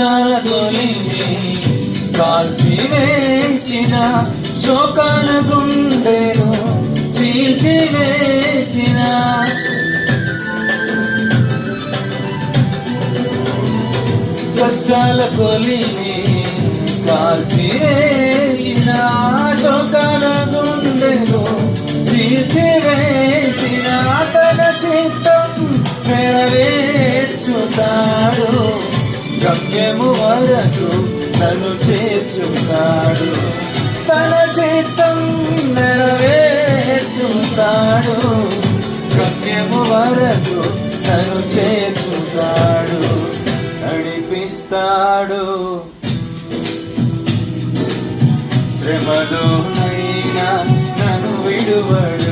కష్టాల తొలిని కాల్చివేసిన, శోకాల గుండెను చీల్చివేసిన, కష్టాల కొలిని కాల్చివేసిన, శోకాల గుండెను చీల్చివేసిన, తన చిత్తం నెరవేర్చుతాడు, గమ్యము వరకు నన్ను చేర్చుతాడు, తన చిత్తం నెరవేర్చుతాడు, గమ్యము వరకు నన్ను చేర్చుతాడు, నడిపిస్తాడు. శ్రమలోనైనా నన్ను విడువడు,